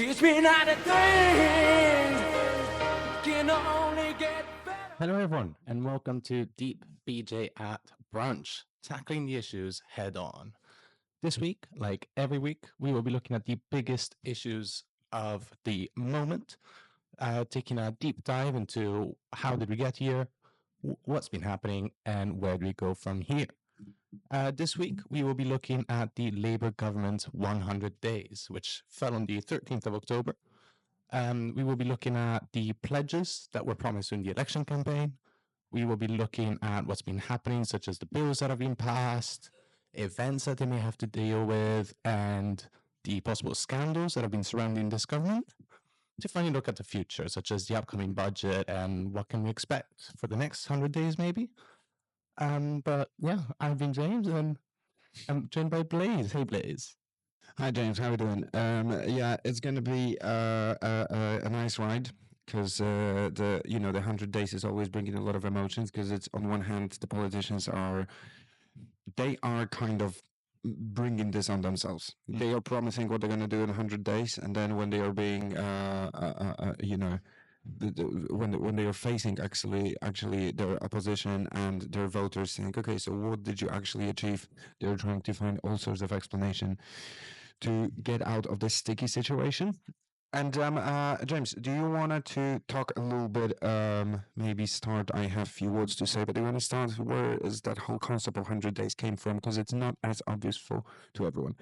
Teach me not a thing. Can only get better. Hello, everyone, and welcome to Deep BJ at Brunch, tackling the issues head on. This week, like every week, we will be looking at the biggest issues of the moment, taking a deep dive into how did we get here, what's been happening, and where do we go from here. This week, we will be looking at the Labour government's 100 days, which fell on the 13th of October. We will be looking at the pledges that were promised in the election campaign. We will be looking at what's been happening, such as the bills that have been passed, events that they may have to deal with, and the possible scandals that have been surrounding this government, to finally look at the future, such as the upcoming budget and what can we expect for the next 100 days, maybe. But yeah, I've been James, and I'm joined by Blaze. Hey, Blaze. Hi James, how are we doing? Yeah, it's going to be a nice ride because the 100 days is always bringing a lot of emotions because it's on one hand the politicians are kind of bringing this on themselves. They are promising what they're going to do in 100 days, and then when they are being when they are facing actually their opposition and their voters think, okay, so what did you actually achieve? They're trying to find all sorts of explanation to get out of this sticky situation. And James, do you want to talk a little bit? Maybe start. I have a few words to say, but do you want to start? Where is that whole concept of 100 days came from? Because it's not as obvious to everyone.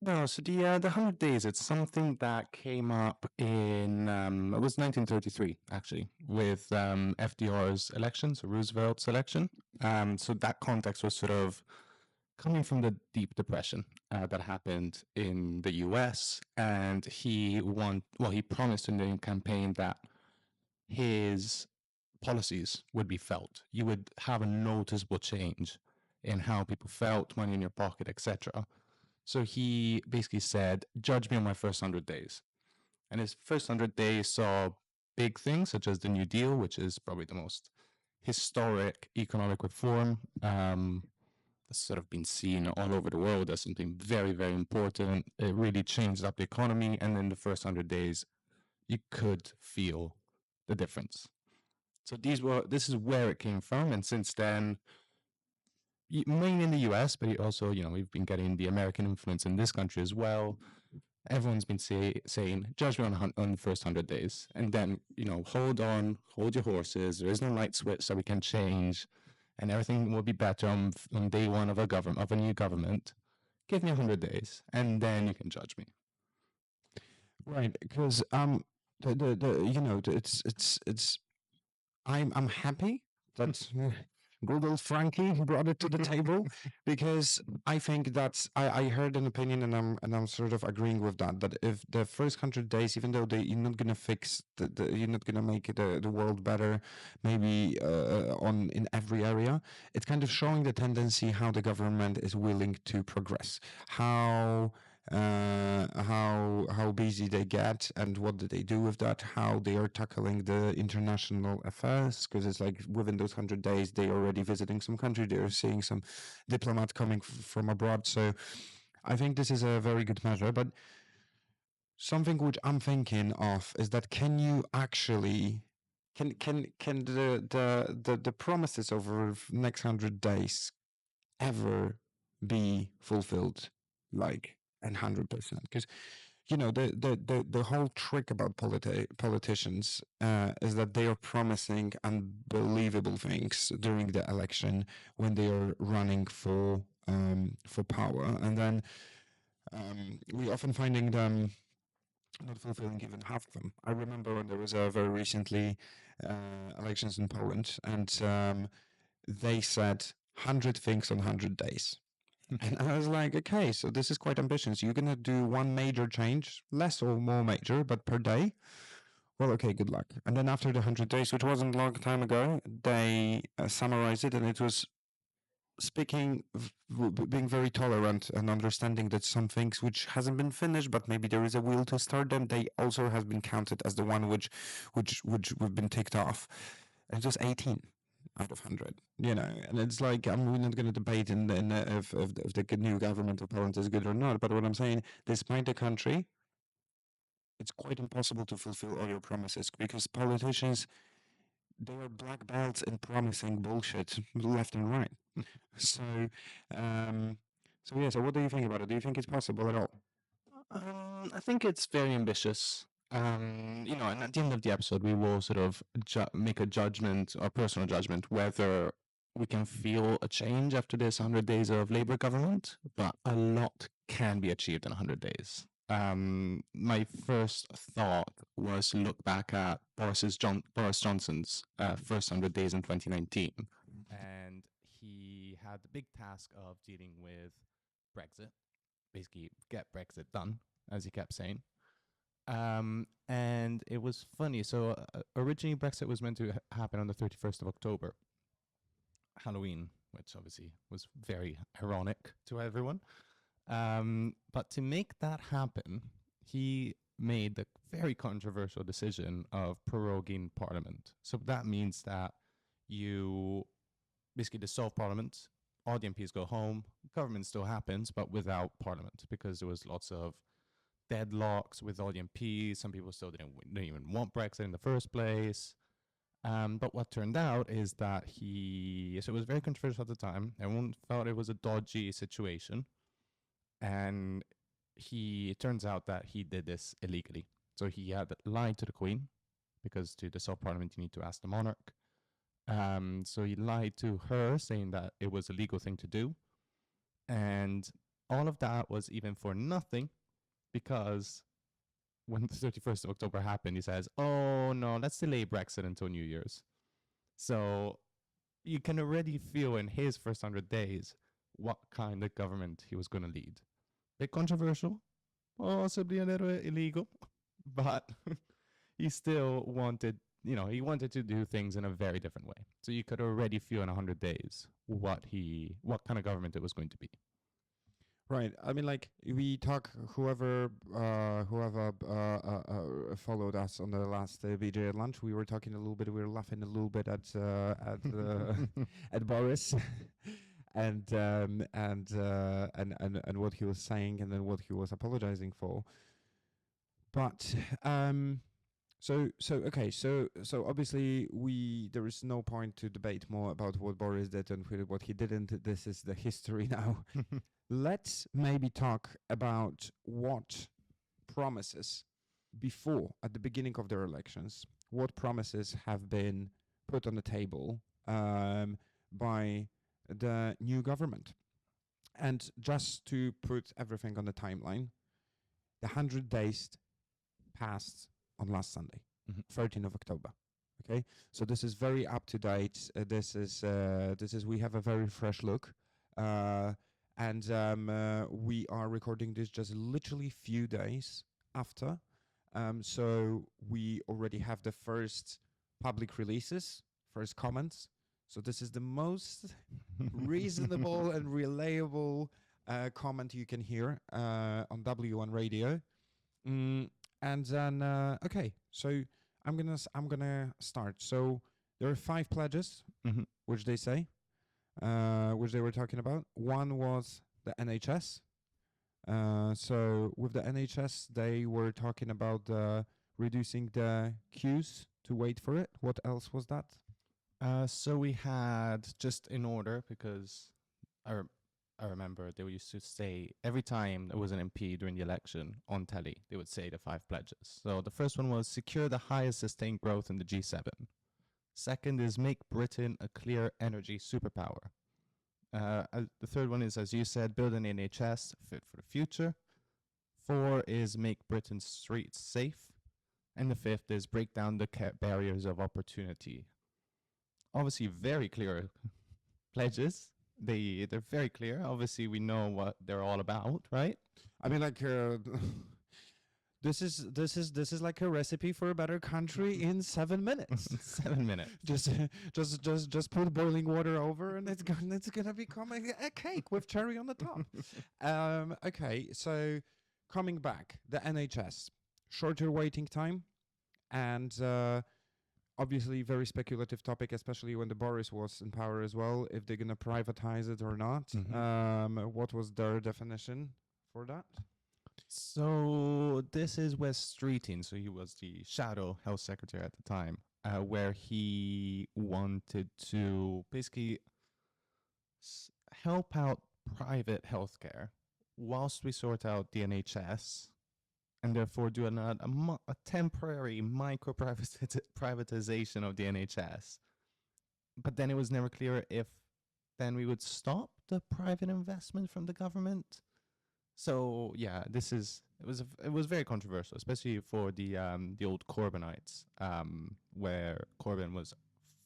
No, so the 100 days, it's something that came up in, it was 1933, actually, with FDR's election, so Roosevelt's election. So that context was sort of coming from the Deep Depression that happened in the US, and he promised in the campaign that his policies would be felt. You would have a noticeable change in how people felt, money in your pocket, etc. So he basically said, judge me on my first 100 days. And his first 100 days saw big things, such as the New Deal, which is probably the most historic economic reform that's sort of been seen all over the world as something very, very important. It really changed up the economy. And in the first 100 days, you could feel the difference. So this is where it came from. And since then, mainly in the US, but also, we've been getting the American influence in this country as well. Everyone's been saying, judge me on the first 100 days. And then, hold on, hold your horses. There is no light switch that we can change. And everything will be better on day one of a new government. Give me 100 days, and then you can judge me. Right, because it's I'm happy that good old Frankie brought it to the table because I think I heard an opinion and I'm sort of agreeing with that if the first 100 days, even though you're not gonna fix you're not gonna make the world better, maybe in every area, it's kind of showing the tendency how the government is willing to progress, how busy they get and what do they do with that, how they are tackling the international affairs, because it's like within those 100 days they're already visiting some country, they're seeing some diplomat coming from abroad. So I think this is a very good measure, but something which I'm thinking of is that can you actually can the promises over the next 100 days ever be fulfilled like 100%? Because the whole trick about politicians is that they are promising unbelievable things during the election when they are running for power, and then we often finding them not fulfilling even half of them. I remember when there was very recently elections in Poland, and they said 100 things on 100 days. And I was like, okay, so this is quite ambitious. You're going to do one major change, less or more major, but per day. Well, okay, good luck. And then after the 100 days, which wasn't a long time ago, they summarized it, and it was being very tolerant and understanding that some things which hasn't been finished, but maybe there is a will to start them, they also has been counted as the one which have been ticked off. And it was 18 out of 100, and it's like, we're not going to debate if the new government of Poland is good or not, but what I'm saying, despite the country, it's quite impossible to fulfill all your promises because politicians, they are black belts in promising bullshit left and right. So, um, so yeah. So what do you think about it? Do you think it's possible at all? I think it's very ambitious. And at the end of the episode, we will sort of make a judgment, a personal judgment, whether we can feel a change after this 100 days of Labour government, but a lot can be achieved in 100 days. My first thought was to look back at Boris Johnson's first 100 days in 2019. And he had the big task of dealing with Brexit, basically get Brexit done, as he kept saying. And it was funny. So originally Brexit was meant to happen on the 31st of October, Halloween, which obviously was very ironic to everyone. But to make that happen, he made the very controversial decision of proroguing Parliament. So that means that you basically dissolve Parliament, all the MPs go home, government still happens, but without Parliament, because there was lots of deadlocks with all the MPs. Some people still didn't even want Brexit in the first place. But what turned out is that so it was very controversial at the time. Everyone felt it was a dodgy situation. And it turns out that he did this illegally. So he had lied to the Queen, because to dissolve Parliament, you need to ask the monarch. So he lied to her, saying that it was a legal thing to do. And all of that was even for nothing, because when the 31st of October happened, he says, oh no, let's delay Brexit until New Year's. So you can already feel in his first 100 days what kind of government he was going to lead. Bit controversial, possibly a little illegal, but he still wanted, he wanted to do things in a very different way. So you could already feel in 100 days what kind of government it was going to be. Right. I mean, like we talk. Whoever followed us on the last BJ at lunch, we were talking a little bit. We were laughing a little bit at at Boris, and what he was saying, and then what he was apologizing for. But so obviously there is no point to debate more about what Boris did and what he didn't. This is the history now. Let's maybe talk about what promises at the beginning of their elections, what promises have been put on the table by the new government. And just to put everything on the timeline, the 100 days passed on last Sunday, 13th of October. Okay, so this is very up to date. This is we have a very fresh look. And we are recording this just literally few days after. So we already have the first public releases, first comments. So this is the most reasonable and reliable comment you can hear on W1 Radio. And then, okay, so I'm gonna start. So there are 5 pledges, which they say. Which they were talking about. One was the NHS. So with the NHS, they were talking about reducing the queues to wait for it. What else was that? So we had, just in order, because I remember they used to say every time there was an MP during the election on telly, they would say the 5 pledges. So the first one was secure the highest sustained growth in the G7. Second is make Britain a clear energy superpower. The third one is, as you said, build an NHS fit for the future. 4 is make Britain's streets safe. And the 5th is break down the barriers of opportunity. Obviously, very clear pledges. They're very clear. Obviously, we know what they're all about, right? I mean, like... This is like a recipe for a better country in 7 minutes. 7 minutes. Just put boiling water over, and it's gonna become a cake with cherry on the top. Okay, so coming back, the NHS, shorter waiting time, and obviously very speculative topic, especially when the Boris was in power as well. If they're gonna privatize it or not. What was their definition for that? So this is Wes Streeting. So he was the shadow health secretary at the time, where he wanted to basically help out private healthcare whilst we sort out the NHS, and therefore do a temporary micro privatization of the NHS. But then it was never clear if then we would stop the private investment from the government. So yeah, it was very controversial, especially for the old Corbynites, where Corbyn was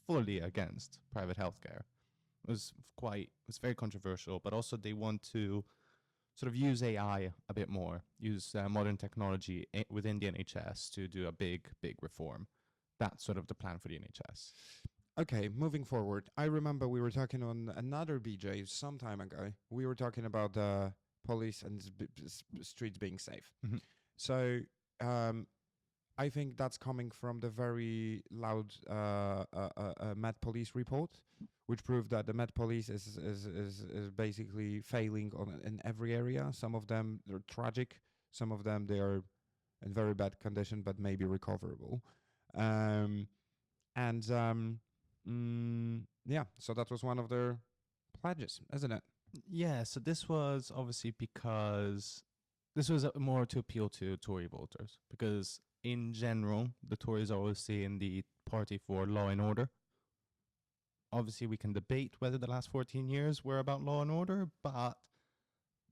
fully against private healthcare. It was very controversial, but also they want to sort of use AI a bit more, use modern technology within the NHS to do a big reform. That's sort of the plan for the NHS. Okay, moving forward. I remember we were talking on another BJ some time ago. We were talking about police and streets being safe. Mm-hmm. So I think that's coming from the very loud Met Police report, which proved that the Met Police is basically failing in every area. Some of them they're tragic. Some of them they are in very bad condition, but maybe recoverable. Yeah, so that was one of their pledges, isn't it? Yeah, so this was obviously because this was more to appeal to Tory voters, because in general, the Tories always say in the party for law and order. Obviously, we can debate whether the last 14 years were about law and order, but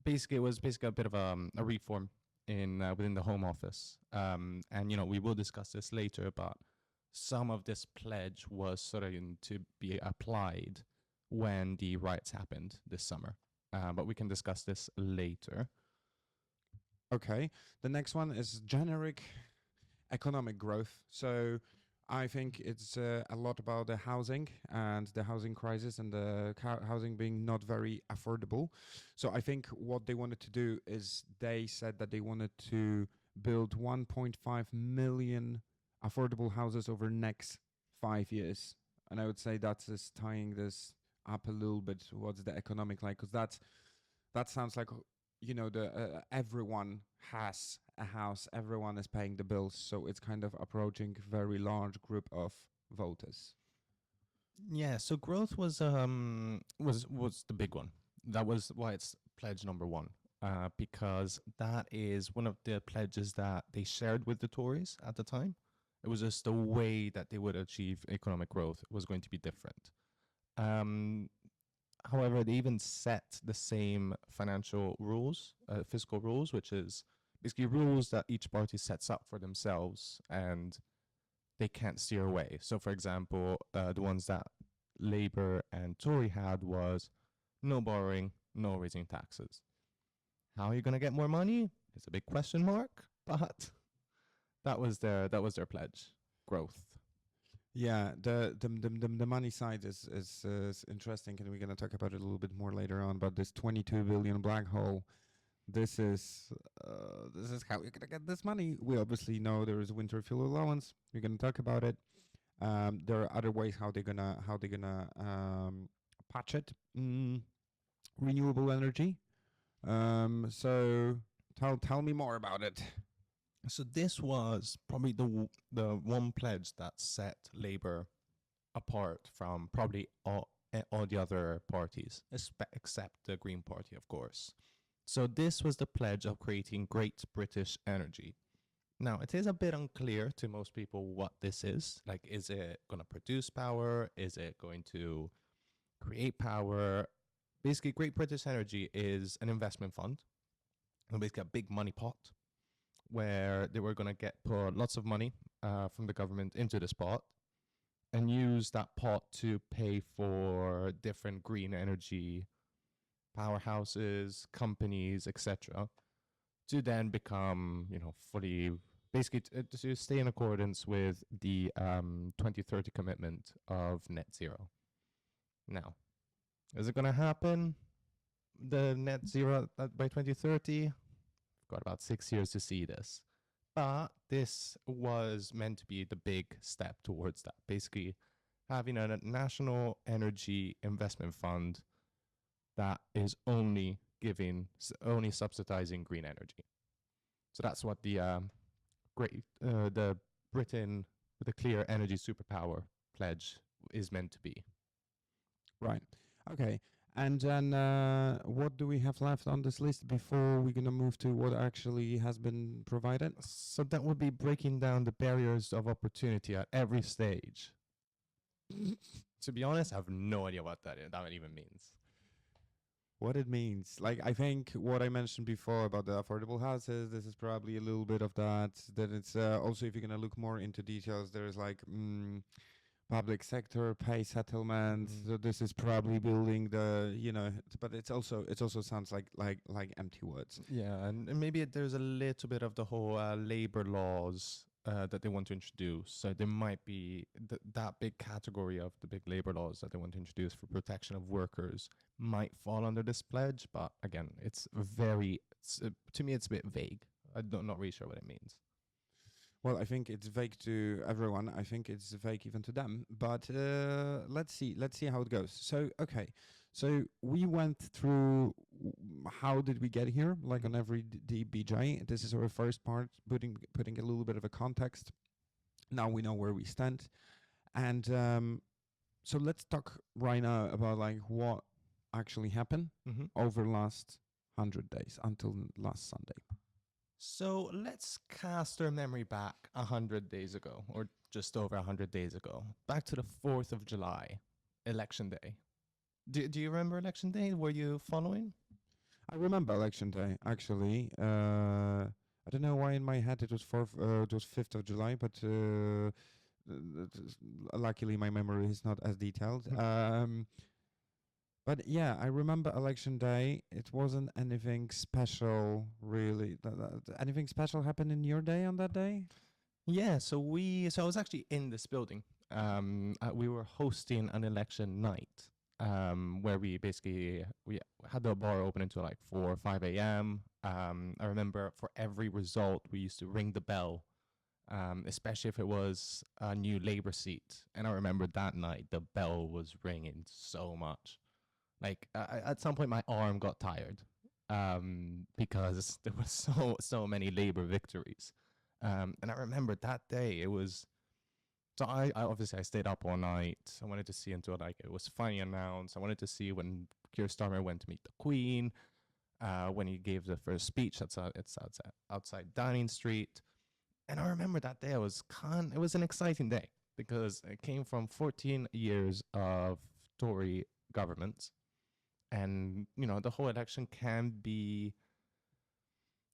basically, it was basically a bit of a reform in within the Home Office. And, we will discuss this later, but some of this pledge was sort of to be applied when the riots happened this summer. But we can discuss this later. Okay. The next one is generic economic growth. So I think it's a lot about the housing and the housing crisis and the housing being not very affordable. So I think what they wanted to do is they said that they wanted to build 1.5 million affordable houses over next 5 years. And I would say that's just tying this up a little bit. What's the economic like? Because that sounds like the everyone has a house, everyone is paying the bills, so it's kind of approaching a very large group of voters. Yeah, so growth was the big one. That was why it's pledge number one, because that is one of the pledges that they shared with the Tories at the time. It was just the way that they would achieve economic growth was going to be different. However, they even set the same financial rules, fiscal rules, which is basically rules that each party sets up for themselves and they can't steer away. So, for example, the ones that Labour and Tory had was no borrowing, no raising taxes. How are you going to get more money? It's a big question mark, but that was their pledge. Growth. Yeah, the money side is interesting, and we're gonna talk about it a little bit more later on. But this 22 billion black hole, this is how you're gonna get this money. We obviously know there is winter fuel allowance. We're gonna talk about it. There are other ways how they're gonna patch it. Renewable energy. So tell me more about it. So this was probably the one pledge that set Labour apart from probably all the other parties, except the Green Party, of course. So this was the pledge of creating Great British Energy. Now, it is a bit unclear to most people what this is. Like, is it going to produce power? Is it going to create power? Basically, Great British Energy is an investment fund, and basically a big money pot, where they were going to put lots of money from the government into this pot and use that pot to pay for different green energy powerhouses, companies, etc., to then become, fully, basically to stay in accordance with the 2030 commitment of net zero. Now, is it going to happen? The net zero by 2030? Got about 6 years to see this. But this was meant to be the big step towards that. Basically, having a national energy investment fund that is only subsidizing green energy. So that's what the Britain with a clear energy superpower pledge is meant to be. Right. Okay. And then what do we have left on this list before we're going to move to what actually has been provided? So that would be breaking down the barriers of opportunity at every stage. To be honest, I have no idea what that even means. What it means. Like, I think what I mentioned before about the affordable houses, this is probably a little bit of that. Then it's also, if you're going to look more into details, there's like public sector pay settlement. So this is probably building the, but it's also sounds like empty words. Yeah, and maybe there's a little bit of the whole labor laws that they want to introduce. So there might be that big category of the big labor laws that they want to introduce for protection of workers might fall under this pledge. But again, it's to me, it's a bit vague. I'm not really sure what it means. Well, I think it's vague to everyone. I think it's vague even to them. But let's see how it goes. So, okay. So we went through how did we get here, like on every DBJ. This is our first part, putting a little bit of a context. Now we know where we stand. And so let's talk right now about like what actually happened over the last 100 days until last Sunday. So let's cast our memory back 100 days ago, or just over 100 days ago, back to the 4th of July, Election Day. Do you remember Election Day? Were you following? I remember Election Day, actually. I don't know why in my head it was 5th of July, but luckily my memory is not as detailed. But yeah, I remember Election Day. It wasn't anything special, really. Anything special happened in your day on that day? Yeah, so I was actually in this building. We were hosting an election night, where we had the bar open until like 4 or 5 a.m. I remember for every result, we used to ring the bell, especially if it was a new Labour seat. And I remember that night, the bell was ringing so much. Like at some point, my arm got tired because there were so many Labour victories. And I remember that day it was. So I obviously I stayed up all night. I wanted to see until like it was finally announced. I wanted to see when Keir Starmer went to meet the Queen, when he gave the first speech outside Downing Street. And I remember that day it was an exciting day because it came from 14 years of Tory government. And, the whole election can be,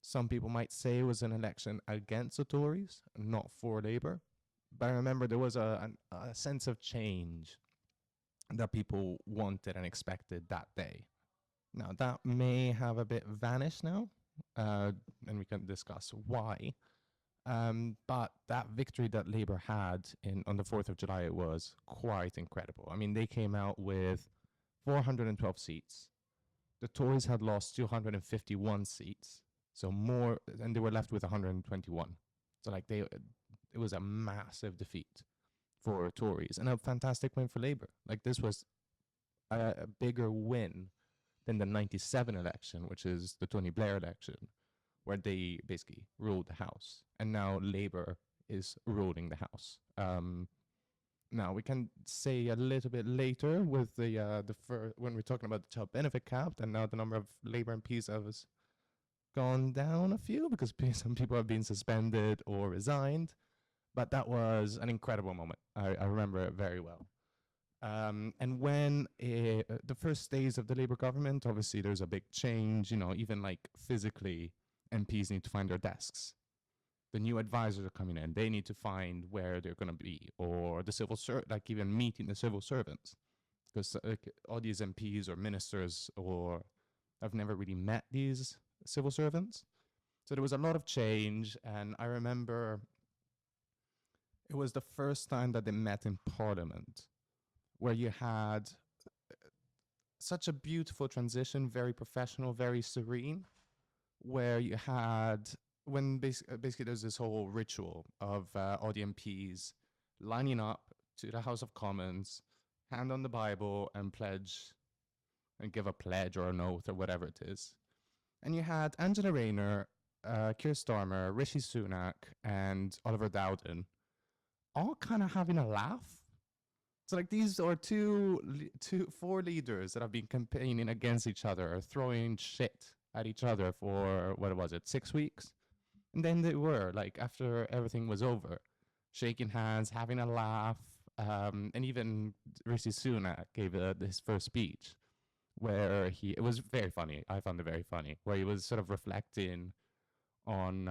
some people might say it was an election against the Tories, not for Labour. But I remember there was a sense of change that people wanted and expected that day. Now, that may have a bit vanished now, and we can discuss why. But that victory that Labour had on the 4th of July, it was quite incredible. I mean, they came out with 412 seats. The Tories had lost 251 seats, so more, and they were left with 121. So like it was a massive defeat for Tories and a fantastic win for Labour. Like this was a bigger win than the 97 election, which is the Tony Blair election, where they basically ruled the House. And now Labour is ruling the House. Now we can say a little bit later with when we're talking about the child benefit cap, and now the number of Labour MPs has gone down a few because some people have been suspended or resigned. But that was an incredible moment. I remember it very well. And when the first days of the Labour government, obviously there's a big change, even like physically, MPs need to find their desks. The new advisors are coming in. They need to find where they're going to be, or the like even meeting the civil servants, because all these MPs or ministers or have never really met these civil servants. So there was a lot of change, and I remember it was the first time that they met in Parliament, where you had such a beautiful transition, very professional, very serene, where you had, when basically there's this whole ritual of all the MPs lining up to the House of Commons, hand on the Bible and pledge, and give a pledge or an oath or whatever it is. And you had Angela Rayner Keir Starmer, Rishi Sunak, and Oliver Dowden all kind of having a laugh. So like these are four leaders that have been campaigning against each other, throwing shit at each other for what was it, 6 weeks, and then they were like after everything was over, shaking hands, having a laugh, and even Rishi Sunak gave his first speech where it was very funny. I found it very funny where he was sort of reflecting on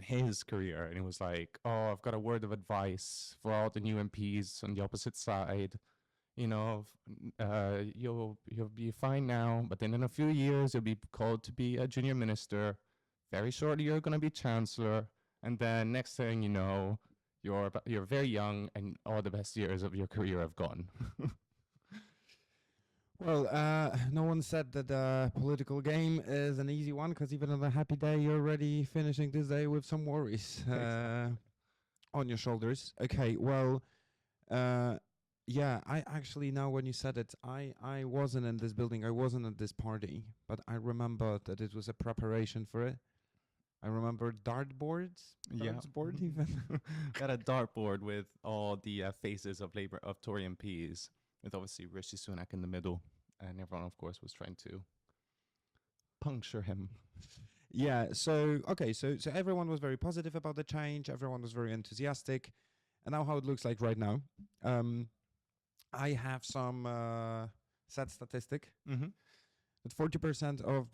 his career, and he was like, "Oh, I've got a word of advice for all the new MPs on the opposite side. You know, you'll be fine now, but then in a few years you'll be called to be a junior minister. Very shortly you're going to be chancellor, and then next thing you know, you're very young, and all the best years of your career have gone." Well, no one said that the political game is an easy one, because even on a happy day, you're already finishing this day with some worries on your shoulders. Okay, well, yeah, I actually, now when you said it, I wasn't in this building, I wasn't at this party, but I remember that it was a preparation for it. I remember dartboards. Yeah. Dartboard even. Got a dartboard with all the faces of Tory MPs, with obviously Rishi Sunak in the middle, and everyone, of course, was trying to puncture him. Yeah. So okay. So everyone was very positive about the change. Everyone was very enthusiastic, and now how it looks like right now. I have some sad statistic Mm-hmm. that 40% of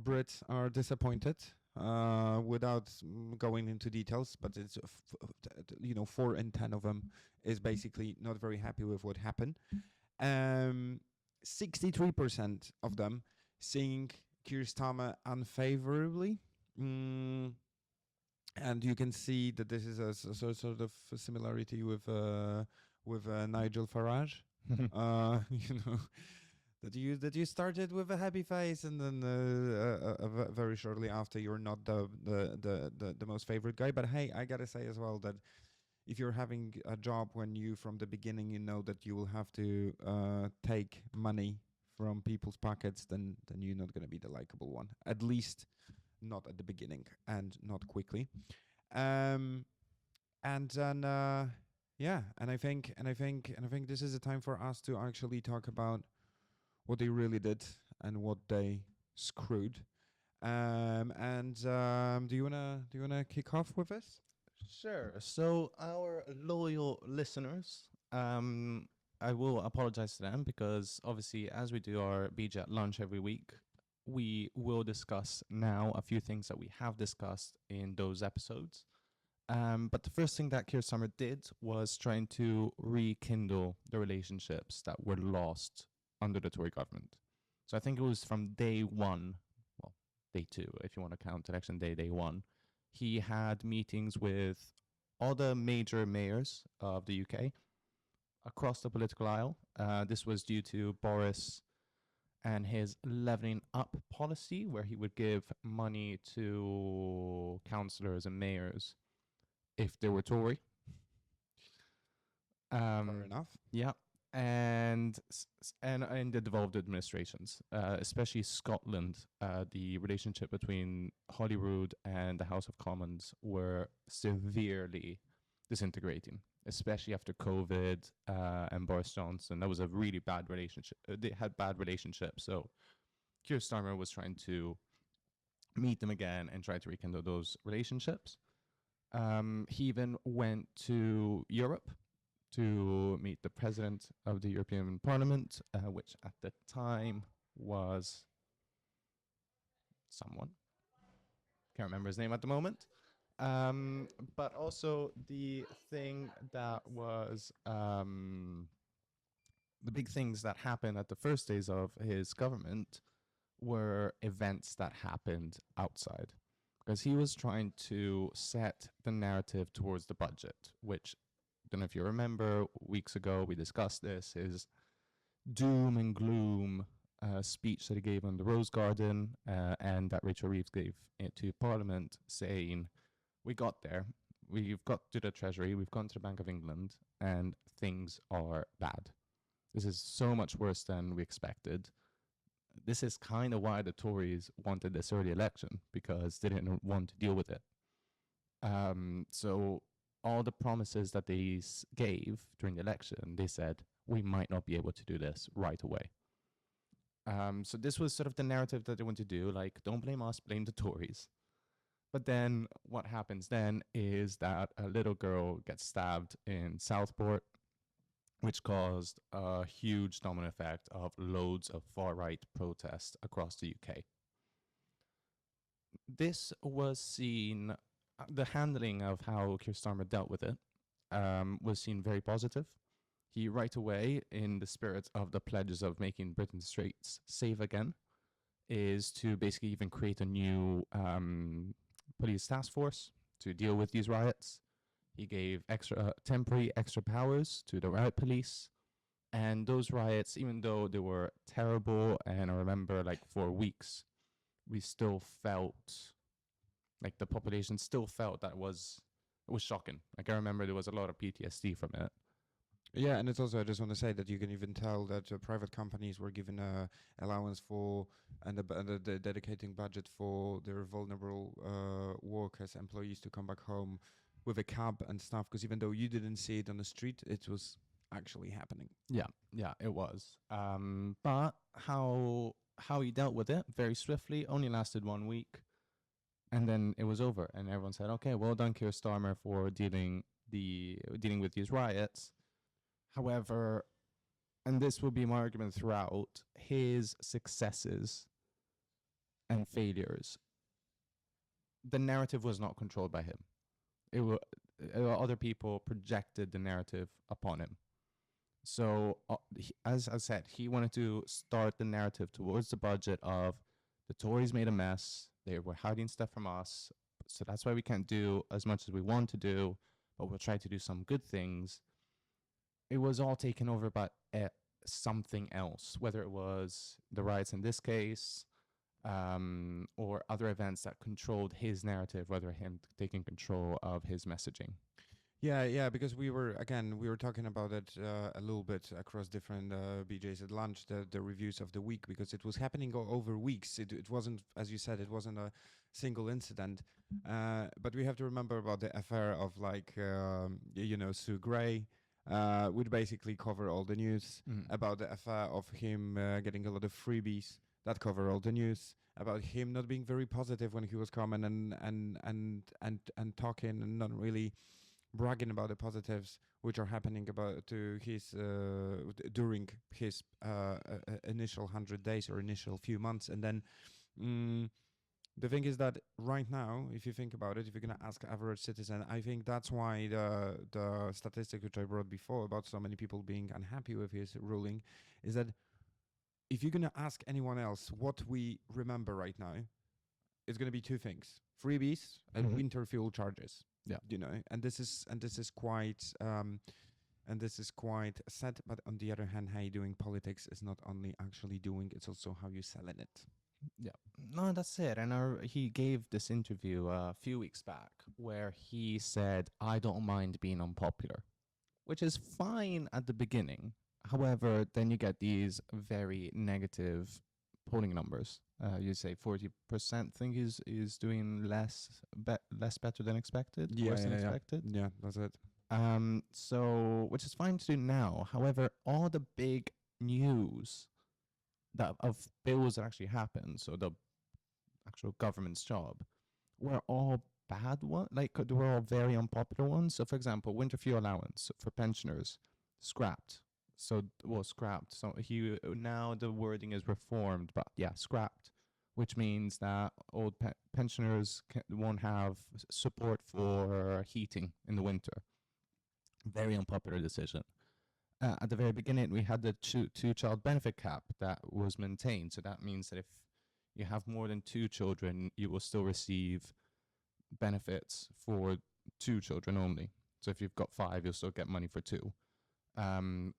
Brits are disappointed. Without going into details, but it's 4 in 10 of them is basically not very happy with what happened. 63% of them seeing Keir Starmer unfavorably. And you can see that this is a sort of a similarity with Nigel Farage. You know, that you started with a happy face, and then very shortly after you're not the most favorite guy. But hey, I gotta say as well that if you're having a job when you from the beginning you know that you will have to take money from people's pockets, then you're not gonna be the likable one, at least not at the beginning and not quickly. And then yeah, and I think this is a time for us to actually talk about what they really did and what they screwed. Do you wanna kick off with this? Sure. So our loyal listeners, I will apologize to them because obviously, as we do our BJ at lunch every week, we will discuss now a few things that we have discussed in those episodes. But the first thing that Keir Starmer did was trying to rekindle the relationships that were lost under the Tory government. So I think it was from day one, well, day two, if you want to count election day one, he had meetings with all the major mayors of the UK across the political aisle. This was due to Boris and his levelling up policy, where he would give money to councillors and mayors if they were Tory. Fair enough. Yeah, and in the devolved administrations, especially Scotland, the relationship between Holyrood and the House of Commons were severely disintegrating, especially after COVID and Boris Johnson. That was a really bad relationship. They had bad relationships, so Keir Starmer was trying to meet them again and try to rekindle those relationships. He even went to Europe to meet the president of the European Parliament, which at the time was someone. Can't remember his name at the moment. But also the thing that was the big things that happened at the first days of his government were events that happened outside. Because he was trying to set the narrative towards the budget, which, I don't know if you remember, weeks ago we discussed this, his doom and gloom speech that he gave on the Rose Garden and that Rachel Reeves gave to Parliament, saying, we got there, we've got to the Treasury, we've gone to the Bank of England, and things are bad. This is so much worse than we expected. this is kind of why the Tories wanted this early election, because they didn't want to deal with it. So all the promises that they gave during the election, they said, we might not be able to do this right away. So this was sort of the narrative that they want to do, like, don't blame us, blame the Tories. But then what happens then is that a little girl gets stabbed in Southport, which caused a huge domino effect of loads of far-right protests across the UK. This was seen, the handling of how Keir Starmer dealt with it was seen very positive. He right away, in the spirit of the pledges of making Britain's streets safe again, is to basically even create a new police task force to deal with these riots. He gave temporary extra powers to the riot police. And those riots, even though they were terrible, and I remember like for weeks, we still felt, like the population still felt that it was shocking. Like I remember there was a lot of PTSD from it. Yeah, and it's also, I just want to say that you can even tell that private companies were given a allowance for and the dedicating budget for their vulnerable workers, employees to come back home with a cab and stuff. Because even though you didn't see it on the street, it was actually happening. Yeah, it was. But how he dealt with it very swiftly only lasted 1 week, and then it was over, and everyone said, "Okay, well done, Keir Starmer, for dealing with these riots." However, and this will be my argument throughout, his successes and failures, the narrative was not controlled by him. It was other people projected the narrative upon him. So, as I said, he wanted to start the narrative towards the budget of the Tories made a mess. They were hiding stuff from us. So that's why we can't do as much as we want to do, but we'll try to do some good things. It was all taken over by something else, whether it was the riots in this case, or other events that controlled his narrative, whether him taking control of his messaging. Yeah, because we were talking about it a little bit across different BJs at lunch, the reviews of the week, because it was happening over weeks. It wasn't, as you said, it wasn't a single incident. But we have to remember about the affair of Sue Gray, would basically cover all the news, about the affair of him getting a lot of freebies that cover all the news, about him not being very positive when he was coming and talking and not really bragging about the positives which are happening about to his during his initial 100 days or initial few months. And then the thing is that right now, if you think about it, if you're going to ask average citizen, I think that's why the statistic which I brought before about so many people being unhappy with his ruling is that if you're going to ask anyone else what we remember right now, it's going to be two things: freebies and winter fuel charges. Yeah, and this is quite sad. But on the other hand, how you doing politics is not only actually doing; it's also how you selling it. Yeah, no, that's it. And he gave this interview a few weeks back where he said, "I don't mind being unpopular," which is fine at the beginning. However, then you get these very negative polling numbers. You say 40% think is doing less better than expected, worse than expected. Yeah, that's it. So, which is fine to do now. However, all the big news that of bills that actually happened, so the actual government's job, were all bad ones. Like they were all very unpopular ones. So, for example, winter fuel allowance for pensioners scrapped. So, well, scrapped. So now the wording is reformed, but yeah, scrapped, which means that old pensioners won't have support for heating in the winter. Very unpopular decision. At the very beginning, we had the two-child benefit cap that was maintained. So that means that if you have more than 2 children, you will still receive benefits for 2 children only. So if you've got 5, you'll still get money for 2. And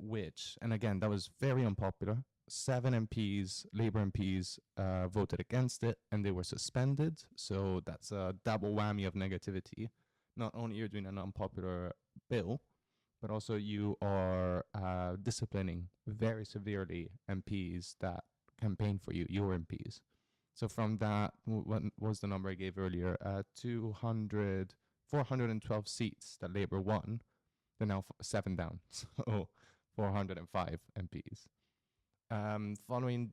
again, that was very unpopular. 7 MPs, Labour MPs, voted against it, and they were suspended. So that's a double whammy of negativity. Not only you're doing an unpopular bill, but also you are disciplining very severely MPs that campaign for you, your MPs. So from that, what was the number I gave earlier? 412 seats that Labour won. They're now 7 down, so 405 MPs. Following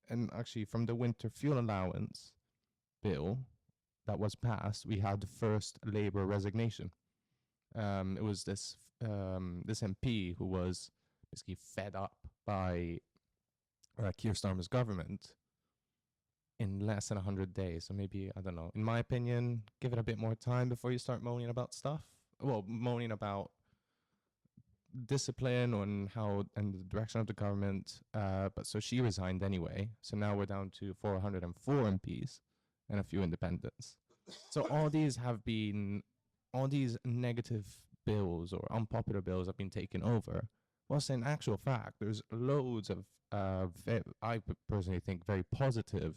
and actually from the winter fuel allowance bill that was passed, we had the first Labour resignation. It was this MP who was basically fed up by Keir Starmer's government in less than 100 days. So maybe, I don't know, in my opinion, give it a bit more time before you start moaning about stuff. Well, moaning about discipline and the direction of the government. But so she resigned anyway. So now we're down to 404 MPs and a few independents. So all these negative bills or unpopular bills have been taken over. Whilst in actual fact, there's loads of, I personally think, very positive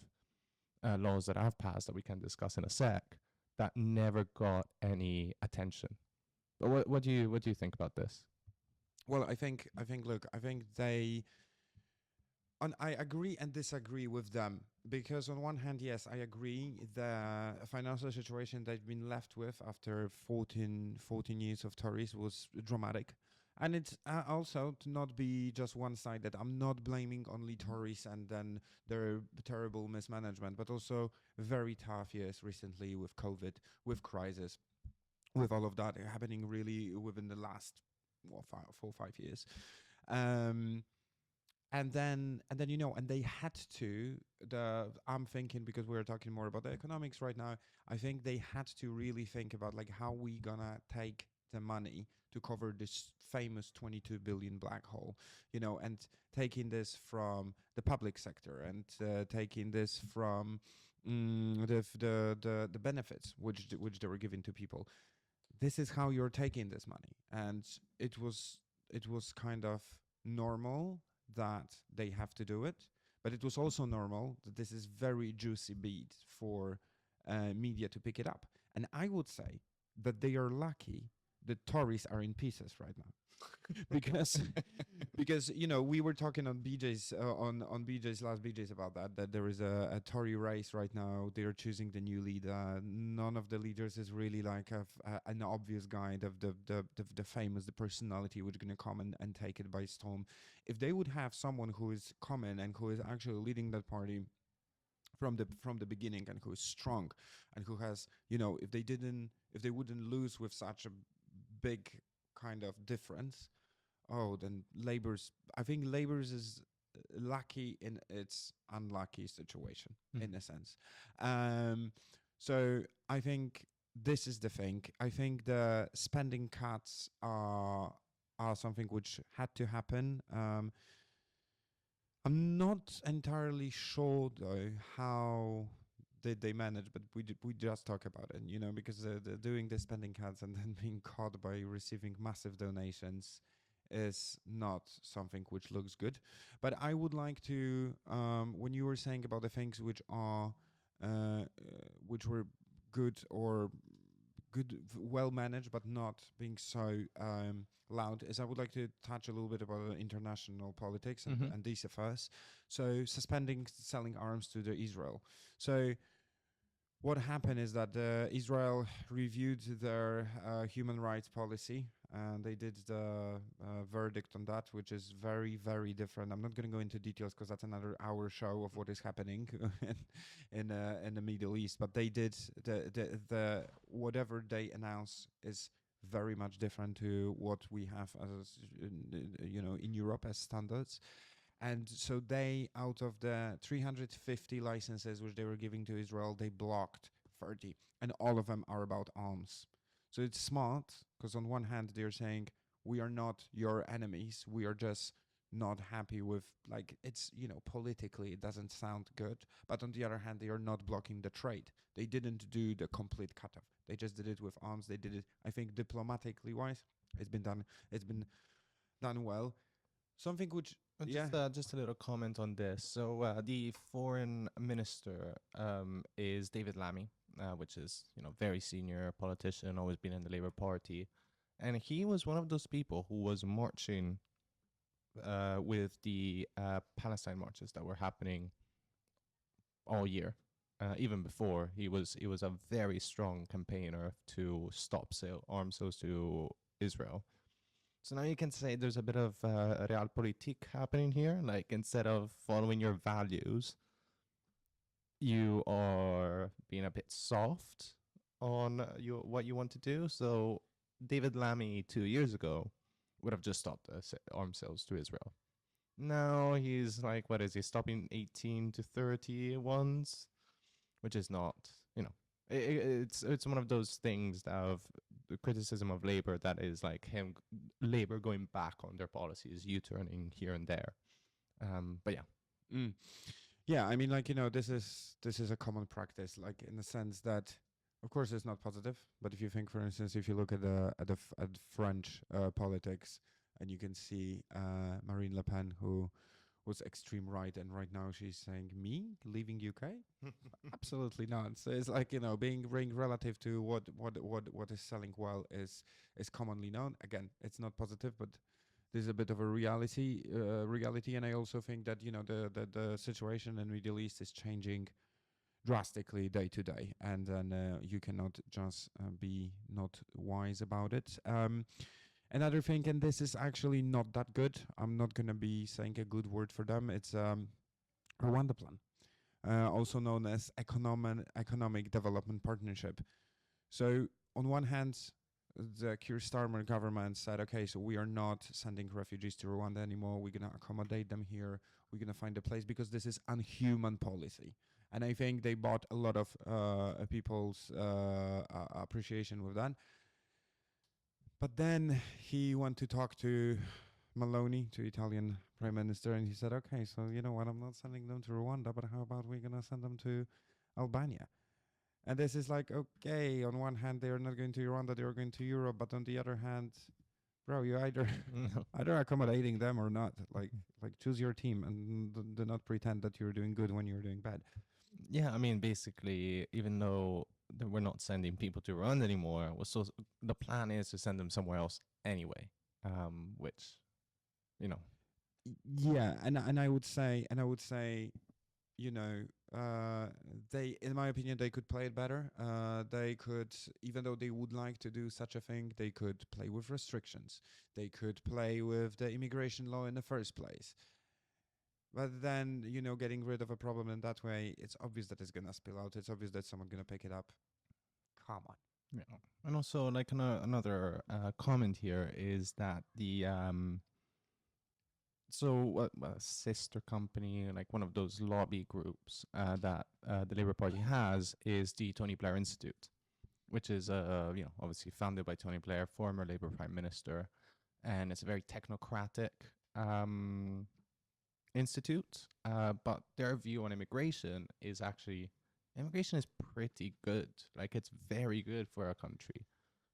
laws that I've passed that we can discuss in a sec that never got any attention. But what do you think about this? Well, I think I agree and disagree with them, because on one hand, yes, I agree the financial situation they've been left with after 14 years of Tories was dramatic. And it's also to not be just one side, that I'm not blaming only Tories and then their terrible mismanagement, but also very tough years recently with COVID, with crisis, with all of that happening really within the last 4 or 5 years. And then and they had to, I'm thinking, because we're talking more about the economics right now, I think they had to really think about like how we gonna take the money to cover this famous 22 billion black hole, and taking this from the public sector and taking this from the benefits which they were giving to people. This is how you're taking this money, and it was kind of normal that they have to do it, but it was also normal that this is very juicy beat for media to pick it up. And I would say that they are lucky the Tories are in pieces right now. because we were talking on BJ's on BJ's last BJ's about that there is a Tory race right now. They're choosing the new leader. None of the leaders is really like an obvious guy, the famous, the personality which is going to come and take it by storm. If they would have someone who is coming and who is actually leading that party from the beginning, and who is strong, and who has, if they wouldn't lose with such a big kind of difference, then I think Labour's is lucky in its unlucky situation, in a sense. So I think this is the thing. I think the spending cuts are something which had to happen. I'm not entirely sure though how did they manage, but we just talk about it, because doing the spending cuts and then being caught by receiving massive donations is not something which looks good. But I would like to, when you were saying about the things which are which were good or well managed, but not being so loud, is I would like to touch a little bit about international politics and these affairs. So suspending selling arms to the Israel. So what happened is that Israel reviewed their human rights policy, and they did the verdict on that, which is very, very different. I'm not going to go into details because that's another hour show of what is happening in the Middle East. But they did the whatever they announce is very much different to what we have as in Europe as standards. And so they, out of the 350 licenses which they were giving to Israel, they blocked 30, and all of them are about arms. So it's smart, because on one hand they're saying, we are not your enemies, we are just not happy with, like, it's, politically it doesn't sound good, but on the other hand, they are not blocking the trade. They didn't do the complete cutoff. They just did it with arms. They did it, I think, diplomatically wise. It's been done well. Something which just a little comment on this. So the foreign minister is David Lammy, which is very senior politician, always been in the Labour Party, and he was one of those people who was marching with the Palestine marches that were happening all year. Even before, he was a very strong campaigner to stop arms sales to Israel. So now you can say there's a bit of realpolitik happening here. Like, instead of following your values, you are being a bit soft on what you want to do. So David Lammy 2 years ago would have just stopped arms sales to Israel. Now he's like, what is he, stopping 18 to 30 ones, which is not, it's one of those things of the criticism of Labour that is like Labour going back on their policies, U-turning here and there. But yeah. Mm. Yeah, I mean, like, this is a common practice, like, in the sense that, of course, it's not positive. But if you think, for instance, if you look at at French politics, and you can see Marine Le Pen, who was extreme right, and right now she's saying, me leaving UK? Absolutely not. So it's like, being relative to what is selling well is commonly known. Again, it's not positive, but this is a bit of a reality. And I also think that the situation in Middle East is changing drastically day to day, and then you cannot just be not wise about it. Another thing, and this is actually not that good. I'm not gonna be saying a good word for them. It's Rwanda plan, also known as economic development partnership. So on one hand, the Keir Starmer government said, okay, so we are not sending refugees to Rwanda anymore. We're going to accommodate them here. We're going to find a place, because this is unhuman policy. And I think they bought a lot of people's appreciation with that. But then he went to talk to Meloni, to Italian Prime Minister, and he said, okay, so you know what, I'm not sending them to Rwanda, but how about we're going to send them to Albania? And this is like, okay, on one hand, they're not going to Rwanda, they're going to Europe, but on the other hand, bro, you either accommodating them or not. Like choose your team, and do not pretend that you're doing good when you're doing bad. Yeah, I mean, basically, even though we're not sending people to Rwanda anymore, the plan is to send them somewhere else anyway, which, Yeah, and I would say, they, in my opinion, they could play it better. They could, even though they would like to do such a thing, they could play with restrictions. They could play with the immigration law in the first place. But then, getting rid of a problem in that way, it's obvious that it's gonna spill out. It's obvious that someone's gonna pick it up. Come on. yeah. And also, like, another comment here is that a sister company, like one of those lobby groups that the Labour Party has, is the Tony Blair Institute, which is obviously founded by Tony Blair, former Labour Prime Minister, and it's a very technocratic institute. But their view on immigration is pretty good. Like, it's very good for our country.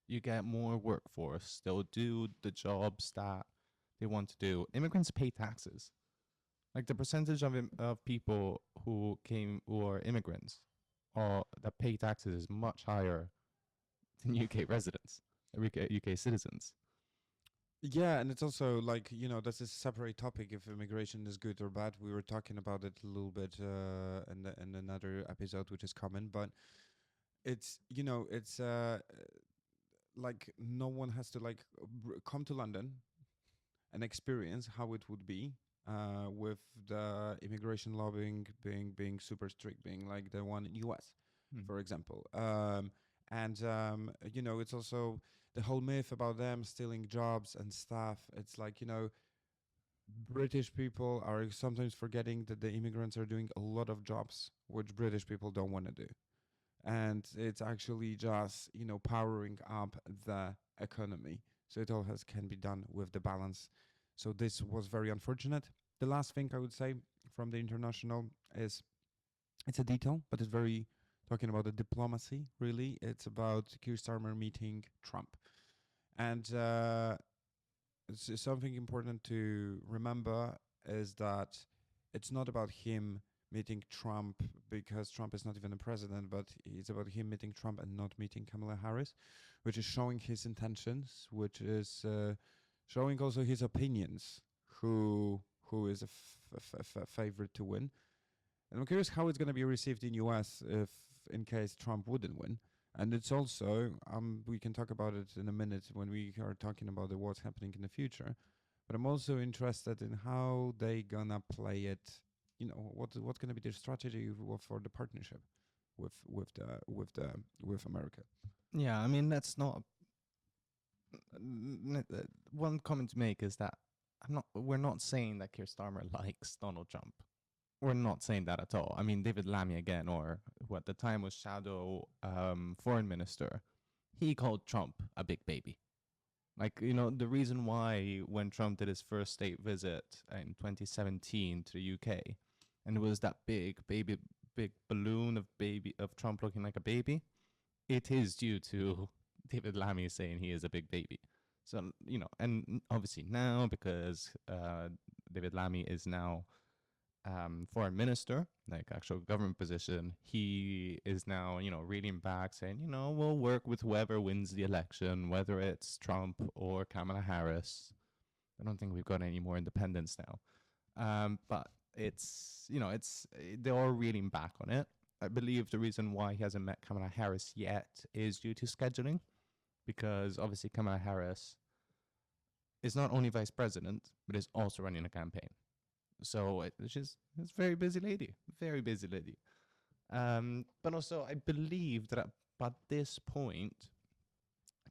You get more workforce. They'll do the jobs that they want to do. Immigrants pay taxes. Like, the percentage of people who are immigrants that pay taxes is much higher than UK residents, UK citizens. Yeah, and it's also like, that's a separate topic if immigration is good or bad. We were talking about it a little bit in another episode, which is common, but it's, it's like no one has to come to London and experience how it would be with the immigration lobbying being super strict, being like the one in US, for example. It's also the whole myth about them stealing jobs and stuff. It's like, British people are sometimes forgetting that the immigrants are doing a lot of jobs which British people don't want to do. And it's actually just, powering up the economy. So it all can be done with the balance. So this was very unfortunate. The last thing I would say from the international is, it's a detail, but it's very talking about the diplomacy, really. It's about Keir Starmer meeting Trump. And something important to remember is that it's not about him meeting Trump because Trump is not even a president, but it's about him meeting Trump and not meeting Kamala Harris, which is showing his intentions, which is showing also his opinions, who is a favorite to win. And I'm curious how it's going to be received in US if, in case Trump wouldn't win. And it's also, we can talk about it in a minute when we are talking about what's happening in the future. But I'm also interested in how they gonna play it. You know, what's gonna be their strategy for the partnership with America. Yeah, I mean that's not one comment to make is that we're not saying that Keir Starmer likes Donald Trump. We're not saying that at all. I mean, David Lammy again, or who at the time was shadow foreign minister, he called Trump a big baby. Like, you know, the reason why when Trump did his first state visit in 2017 to the UK, and it was that big balloon of Trump looking like a baby, it is due to David Lammy saying he is a big baby. So, you know, and obviously now because David Lammy is now foreign minister, like actual government position, he is now, you know, reading back saying, you know, we'll work with whoever wins the election, whether it's Trump or Kamala Harris. I don't think we've got any more independents now. But it's, you know, they are reading back on it. I believe the reason why he hasn't met Kamala Harris yet is due to scheduling, because obviously Kamala Harris is not only vice president, but is also running a campaign. So she's a very busy lady, very busy lady. But also, I believe that at this point,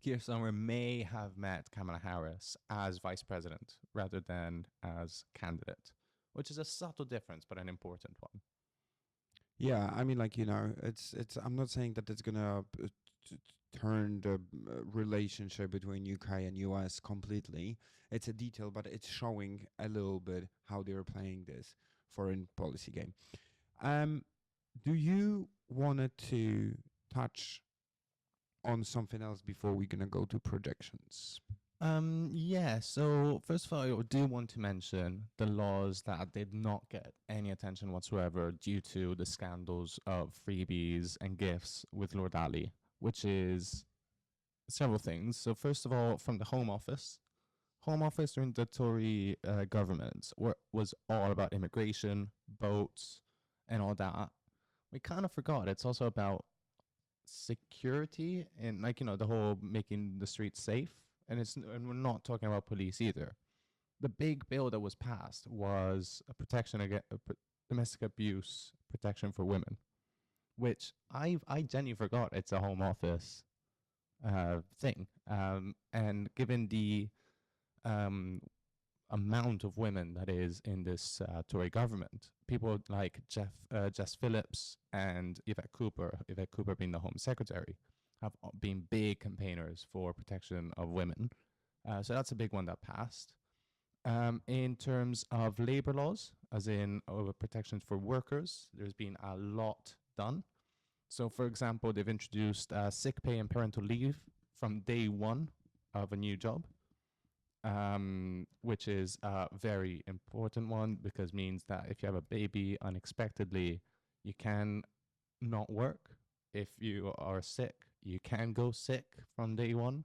Keir Starmer may have met Kamala Harris as vice president rather than as candidate, which is a subtle difference, but an important one. Yeah, I mean, like, you know, it's. I'm not saying that it's gonna turn the relationship between UK and US completely. It's a detail, but it's showing a little bit how they're playing this foreign policy game. Do you wanted to touch on something else before we're gonna go to projections? Yeah, so first of all, I do want to mention the laws that did not get any attention whatsoever due to the scandals of freebies and gifts with Lord Ali, which is several things. So first of all, from the Home Office. Home Office during the Tory government was all about immigration, boats, and all that. We kind of forgot it's also about security and, like, you know, the whole making the streets safe. And we're not talking about police either. The big bill that was passed was a protection against domestic abuse protection for women, which I genuinely forgot it's a Home Office thing. And given the amount of women that is in this Tory government, people like Jess Phillips and Yvette Cooper being the Home Secretary, have been big campaigners for protection of women. So that's a big one that passed. In terms of labor laws, as in protections for workers, there's been a lot done. So, for example, they've introduced sick pay and parental leave from day one of a new job, which is a very important one because it means that if you have a baby unexpectedly, you can not work. If you are sick, you can go sick from day one.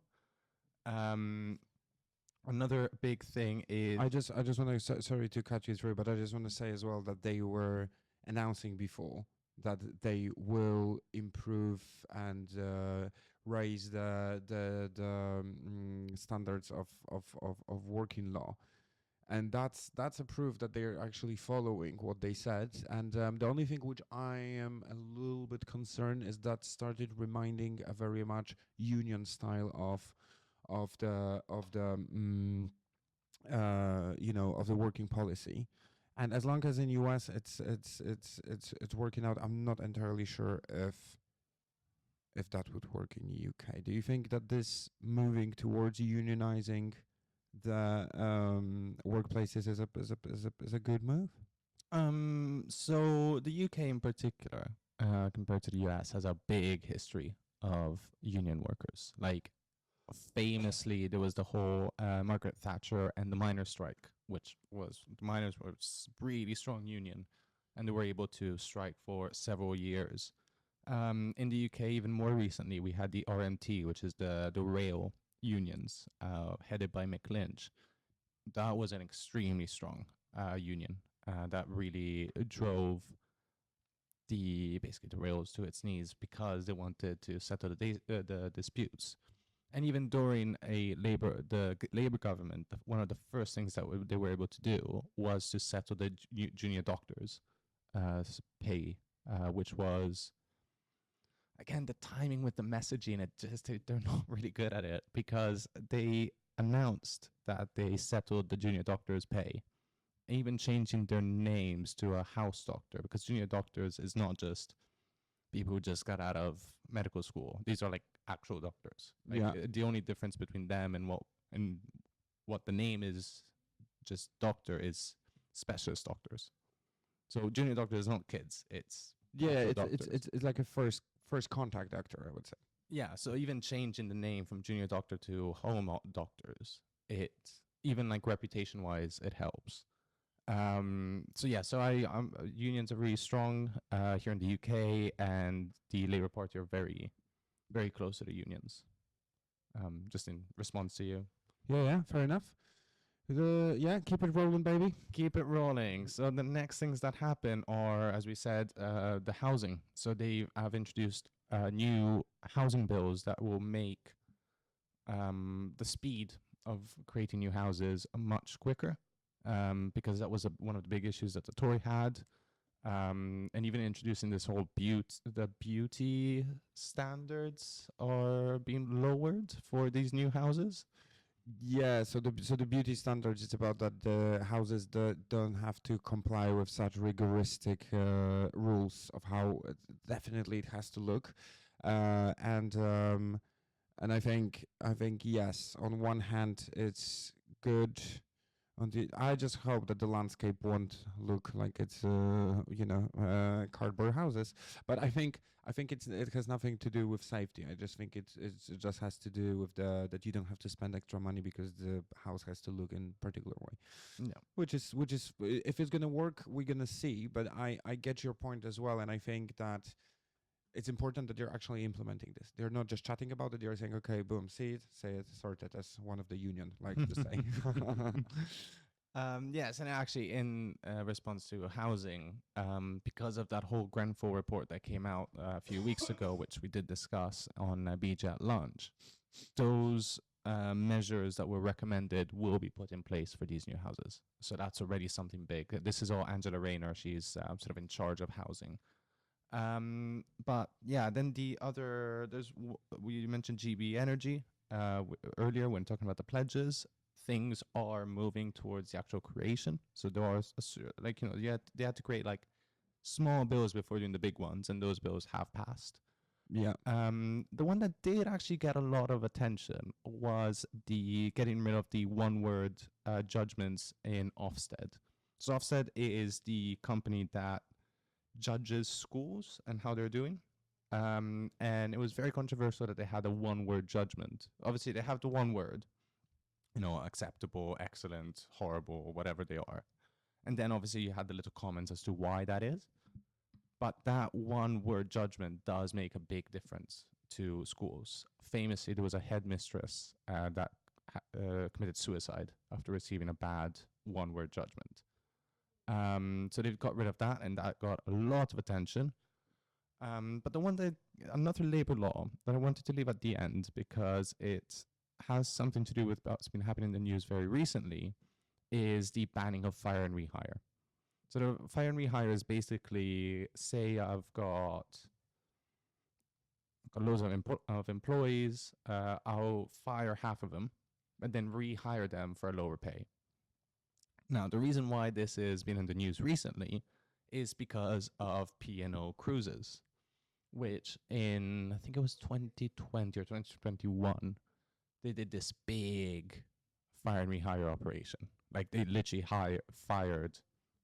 Another big thing is I just want to sorry to cut you through, but I just want to say as well that they were announcing before that they will improve and raise the standards of working law, and that's a proof that they're actually following what they said. And the only thing which I am a little bit concerned is that started reminding a very much union style of the you know, of the working policy. And as long as in US it's working out, I'm not entirely sure if that would work in the UK. Do you think that this moving towards unionizing the workplaces is a good move? So the UK in particular, compared to the US, has a big history of union workers. Like, famously, there was the whole Margaret Thatcher and the miners' strike, which was the miners were really strong union, and they were able to strike for several years. In the UK, even more recently, we had the RMT, which is the rail unions, headed by Mick Lynch. that was an extremely strong union that really drove basically the rails to its knees because they wanted to settle the disputes. And even during the labor government, one of the first things that they were able to do was to settle the junior doctors' pay, which was, again, the timing with the messaging. They're not really good at it because they announced that they settled the junior doctors' pay, even changing their names to a house doctor, because junior doctors is not just people who just got out of medical school. These are like actual doctors. Like Yeah. the only difference between them and what the name is, just doctor, is specialist doctors. So junior doctor is not kids. It's Yeah, actual it's doctors. it's like a first contact doctor, I would say. Yeah, so even changing the name from junior doctor to home doctors, it, even like reputation wise, it helps. So yeah, so unions are really strong here in the UK, and the Labour Party are very, very close to the unions. Just in response to you. Yeah, fair enough. Yeah, keep it rolling, baby. Keep it rolling. So the next things that happen are, as we said, the housing. So they have introduced new housing bills that will make the speed of creating new houses much quicker, because that was one of the big issues that the Tory had. And even introducing this whole the beauty standards are being lowered for these new houses. Yeah, so the beauty standards is about that the houses that don't have to comply with such rigoristic rules of how definitely it has to look, and I think yes, on one hand it's good. I just hope that the landscape won't look like it's cardboard houses. But I think it has nothing to do with safety. I just think it just has to do with that you don't have to spend extra money because the house has to look in particular way. No. Which is if it's gonna work, we're gonna see. But I get your point as well, and I think that it's important that they're actually implementing this. They're not just chatting about it. They're saying, okay, boom, see it, say it, sort it, as one of the union likes to say. Yes, and actually, in response to housing, because of that whole Grenfell report that came out a few weeks ago, which we did discuss on BJ at lunch, those measures that were recommended will be put in place for these new houses. So that's already something big. This is all Angela Rayner. She's sort of in charge of housing. But yeah, then we mentioned GB Energy earlier when talking about the pledges. Things are moving towards the actual creation. So there are they had to create like small bills before doing the big ones, and those bills have passed. Yeah. The one that did actually get a lot of attention was the getting rid of the one-word judgments in Ofsted. So Ofsted is the company that judges schools and how they're doing. And it was very controversial that they had a one-word judgment. Obviously, they have the one word, acceptable, excellent, horrible, whatever they are. And then obviously you had the little comments as to why that is. But that one-word judgment does make a big difference to schools. Famously, there was a headmistress that committed suicide after receiving a bad one-word judgment. So they've got rid of that, and that got a lot of attention. But another Labour law that I wanted to leave at the end because it has something to do with what's been happening in the news very recently, is the banning of fire and rehire. So the fire and rehire is basically, say I've got loads of employees, I'll fire half of them, and then rehire them for a lower pay. Now, the reason why this has been in the news recently is because of P&O Cruises, which I think it was 2020 or 2021, they did this big fire and rehire operation. Like they literally fired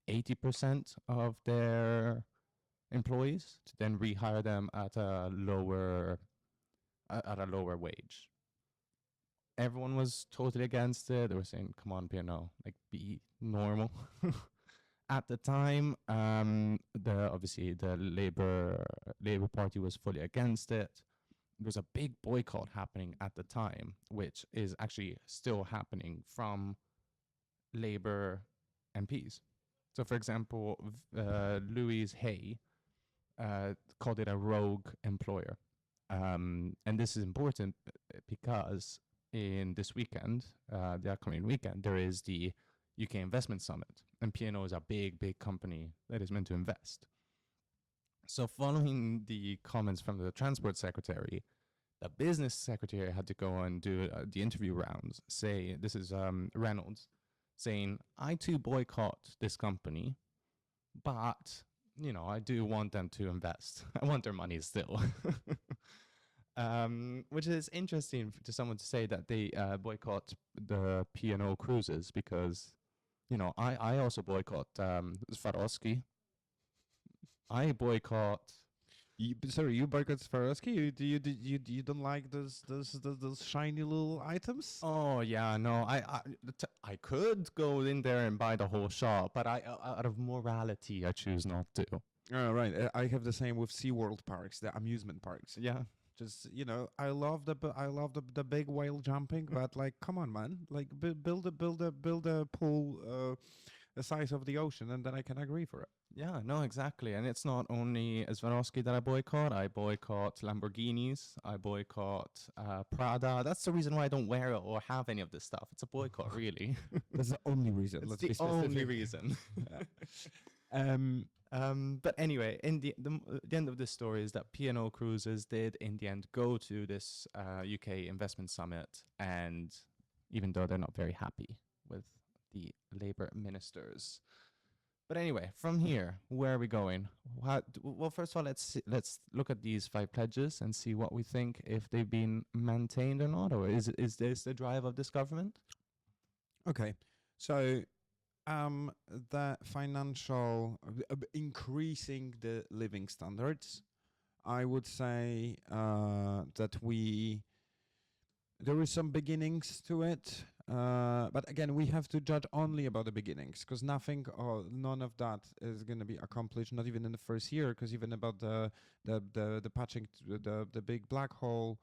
80% of their employees to then rehire them at a lower wage. Everyone was totally against it. They were saying, "Come on, P&O, like be normal." At the time, obviously the Labour Party was fully against it. There was a big boycott happening at the time, which is actually still happening from Labour MPs. So, for example, Louise Hay called it a rogue employer. And this is important because in this weekend, the upcoming weekend, there is the UK Investment Summit, and P&O is a big, big company that is meant to invest. So, following the comments from the Transport Secretary, the Business Secretary had to go and do the interview rounds. Say, this is Reynolds saying, I too boycott this company, but I do want them to invest. I want their money still. Which is interesting to someone to say that they boycott the P&O cruises because, I also boycott Swarovski. I boycott. Sorry, you boycott Swarovski? You don't like those shiny little items? Oh yeah, no, I could go in there and buy the whole shop, but I out of morality I choose not to. Oh, right. I have the same with SeaWorld parks, the amusement parks. Yeah. Just I love the big whale jumping, but like, come on, man! Like, build a pool the size of the ocean, and then I can agree for it. Yeah, no, exactly. And it's not only Swarovski that I boycott Lamborghinis, I boycott Prada. That's the reason why I don't wear it or have any of this stuff. It's a boycott, really. That's the only reason. It's Let's the be specific. only reason. But anyway, in the end of this story is that P&O Cruises did in the end go to this UK investment summit, and even though they're not very happy with the Labour ministers. But anyway, from here, where are we going? Well, first of all, let's look at these 5 pledges and see what we think, if they've been maintained or not, or is this the drive of this government? Okay, so the financial increasing the living standards, I would say that there is some beginnings to it, but again, we have to judge only about the beginnings, because nothing or none of that is going to be accomplished, not even in the first year, because even about the patching the big black hole,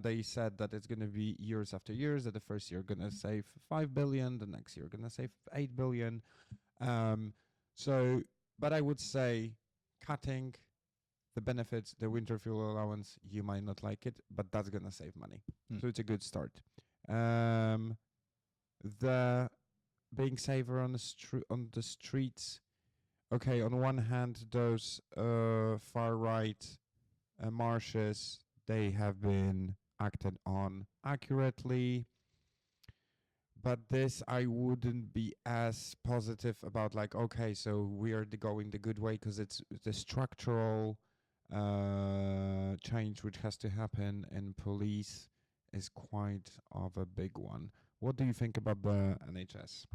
they said that it's going to be years after years, that the first year going to save 5 billion, the next year going to save 8 billion. But I would say cutting the benefits, the winter fuel allowance, you might not like it, but that's going to save money. So it's a good start. The being safer on the streets. Okay, on one hand, those far right marshes, they have been acted on accurately, but this I wouldn't be as positive about. Like, okay, so we are going the good way, because it's the structural change which has to happen in police is quite of a big one. What do you think about the NHS?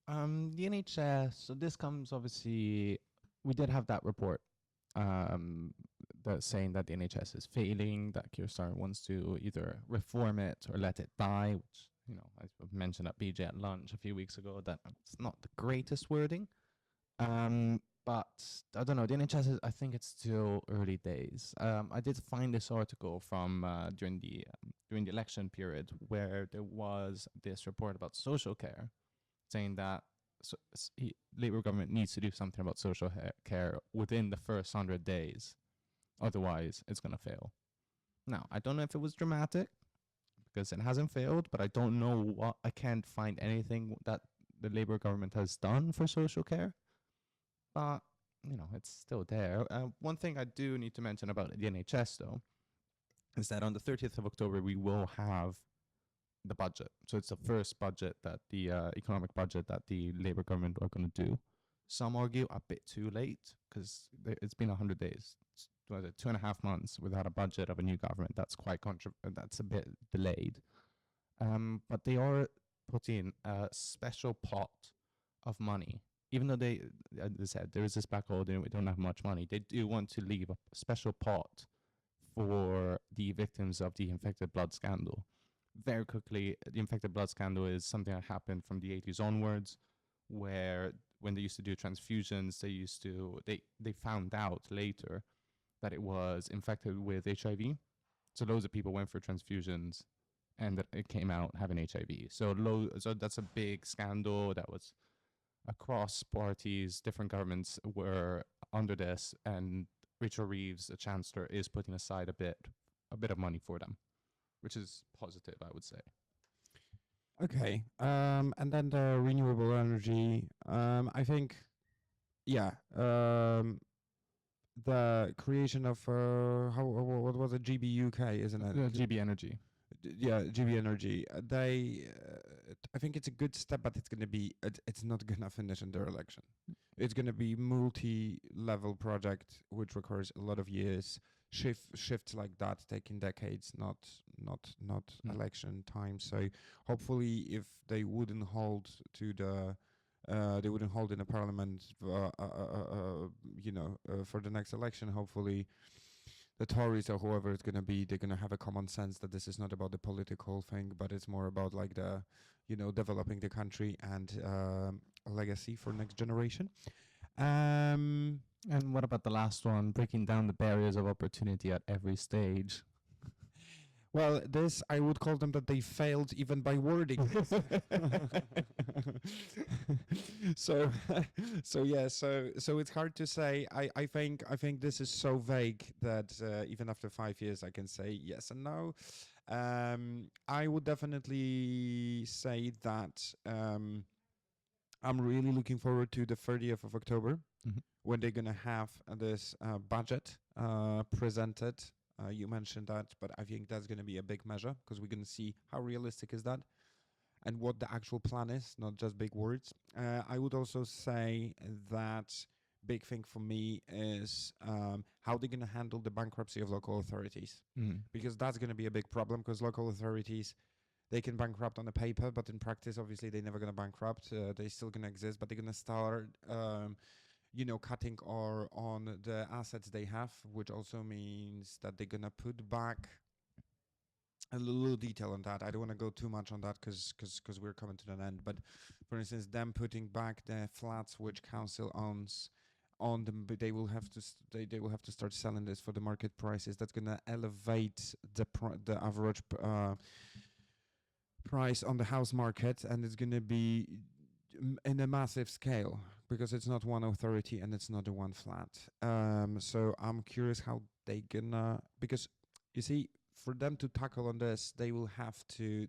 The NHS, so this comes obviously, we did have that report that's saying that the NHS is failing, that Keir Starmer wants to either reform it or let it die, which, I mentioned at BJ at lunch a few weeks ago, that it's not the greatest wording. But I don't know, the NHS, I think it's still early days. I did find this article from during the election period, where there was this report about social care, saying that Labour government needs to do something about social care within the first 100 days. Otherwise, it's going to fail. Now, I don't know if it was dramatic, because it hasn't failed, but I don't know I can't find anything that the Labour government has done for social care. But, it's still there. One thing I do need to mention about the NHS, though, is that on the 30th of October, we will have the budget. So it's the first budget, that the economic budget that the Labour government are going to do. Some argue a bit too late, because it's been 100 days. It's 2.5 months without a budget of a new government. That's quite that's a bit delayed. But they are putting a special pot of money. Even though they, as I said, there is this black hole, we don't have much money. They do want to leave a special pot for the victims of the infected blood scandal. Very quickly, the infected blood scandal is something that happened from the 80s onwards, where when they used to do transfusions, they found out later that it was infected with HIV. So loads of people went for transfusions, and that it came out having HIV. So that's a big scandal that was across parties. Different governments were under this, and Rachel Reeves, the chancellor, is putting aside a bit of money for them, which is positive, I would say. Okay. And then the renewable energy. I think, yeah. The creation of what was it? GB UK, isn't it? GB Energy. Yeah, GB Energy. I think it's a good step, but it's not gonna finish in their election. It's gonna be multi-level project, which requires a lot of years. Shifts like that taking decades, not election time. So hopefully, if they wouldn't hold to the they wouldn't hold in the parliament, for the next election. Hopefully, the Tories or whoever it's gonna be, they're gonna have a common sense that this is not about the political thing, but it's more about like the, developing the country and a legacy for next generation. And what about the last one? Breaking down the barriers of opportunity at every stage. Well, this, I would call them that they failed even by wording. So it's hard to say. I think this is so vague that even after 5 years, I can say yes and no. I would definitely say that I'm really looking forward to the 30th of October, when they're gonna have this budget presented. You mentioned that, but I think that's going to be a big measure because we're going to see how realistic is that and what the actual plan is, not just big words. I would also say that big thing for me is how they're going to handle the bankruptcy of local authorities, because that's going to be a big problem because local authorities, they can bankrupt on the paper, but in practice, obviously, they're never going to bankrupt. They're still going to exist, but they're going to start cutting or on the assets they have, which also means that they're gonna put back a little detail on that. I don't want to go too much on that because we're coming to an end. But for instance, them putting back the flats which council owns on them, but they will have to start selling this for the market prices. That's gonna elevate the average price on the house market, and it's gonna be in a massive scale because it's not one authority and it's not a one flat. So I'm curious how they gonna, because you see, for them to tackle on this, they would have to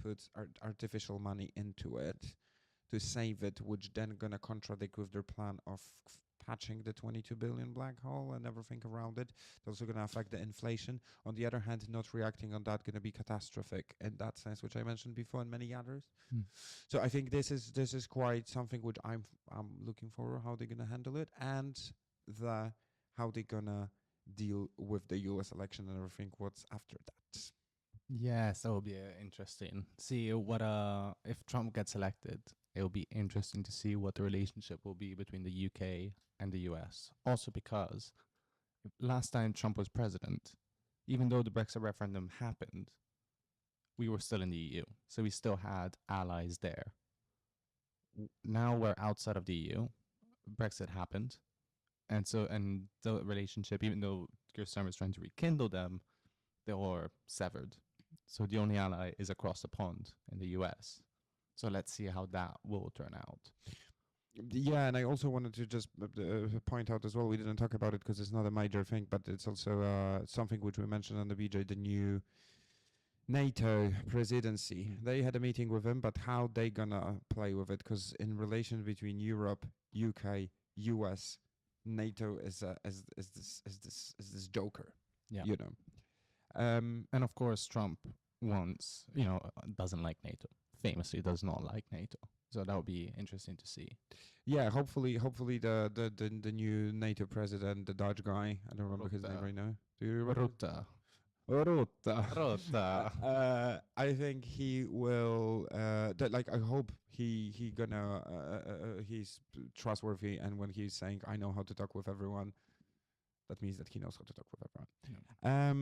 put artificial money into it to save it, which then gonna contradict with their plan of patching the 22 billion black hole and everything around it. It's also going to affect the inflation. On the other hand, not reacting on that going to be catastrophic in that sense, which I mentioned before, and many others. So I think this is quite something which I'm looking for, how they're going to handle it, and how they're going to deal with the US election and everything what's after that. Yes, that will be interesting. See what if Trump gets elected, it will be interesting to see what the relationship will be between the UK and the US. Also because last time Trump was president, even though the Brexit referendum happened, we were still in the EU. So we still had allies there. Now we're outside of the EU. Brexit happened. And the relationship, even though Keir Starmer is trying to rekindle them, they are severed. So the only ally is across the pond in the US. So let's see how that will turn out. Yeah, and I also wanted to just point out as well, we didn't talk about it because it's not a major thing, but it's also something which we mentioned on the BJ, the new NATO presidency. They had a meeting with him, but how they gonna play with it? Because in relation between Europe, UK, US, NATO is this joker. Yeah. You know. And of course, Trump doesn't like NATO. Famously does not like NATO. So that would be interesting to see. Yeah, hopefully the new NATO president, the Dutch guy, I don't remember his name right now. Do you remember? Rutte. I think he will. I hope he's trustworthy, and when he's saying I know how to talk with everyone, that means that he knows how to talk with everyone. Yeah.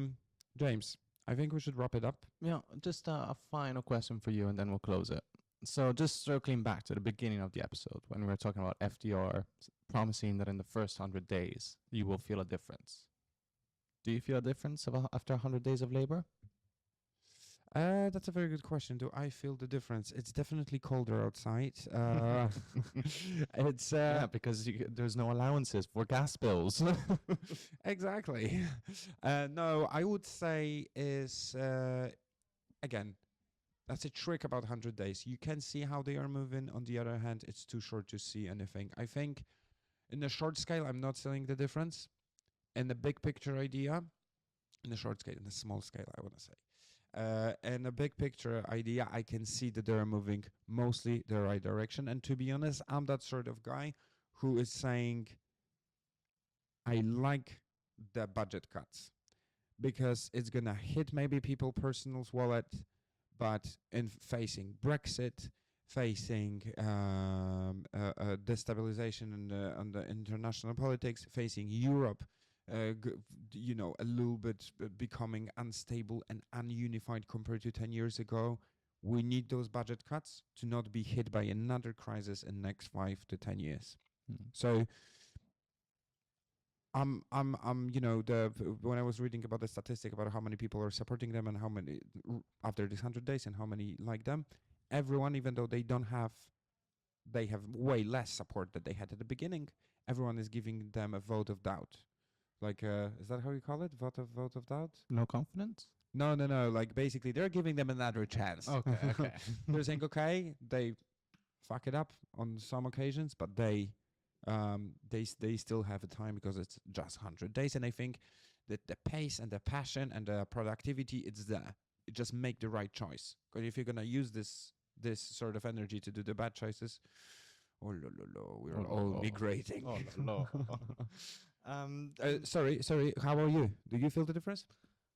James, I think we should wrap it up. Yeah, just a final question for you, and then we'll close it. So just circling back to the beginning of the episode, when we were talking about FDR promising that in the first 100 days, you will feel a difference. Do you feel a difference after 100 days of labor? That's a very good question. Do I feel the difference? It's definitely colder outside. It's Yeah, because there's no allowances for gas bills. exactly. No, I would say is again, that's a trick about 100 days. You can see how they are moving. On the other hand, it's too short to see anything. I think in the short scale, I'm not seeing the difference. In the big picture idea, in the short scale, in the small scale, I want to say. In a big picture idea, I can see that they're moving mostly the right direction. And to be honest, I'm that sort of guy who is saying, I like the budget cuts because it's gonna hit maybe people personal's wallet, but in facing Brexit, facing destabilization on the international politics, facing Europe, a little bit becoming unstable and ununified compared to 10 years ago. We need those budget cuts to not be hit by another crisis in next 5 to 10 years. Mm. So when I was reading about the statistic about how many people are supporting them and how many after these 100 days and how many like them, everyone, even though they have way less support that they had at the beginning, everyone is giving them a vote of doubt. Like, is that how you call it? Vote of doubt? No confidence? No. Like, basically, they're giving them another chance. Okay. They're saying, okay, they fuck it up on some occasions, but they still have a time because it's just 100 days. And I think that the pace and the passion and the productivity, it's there. You just make the right choice. Because if you're gonna use this sort of energy to do the bad choices, oh lo lo lo, we're Oh, all lo. migrating. Oh, lo. Um, sorry. How are you? Do you feel the difference?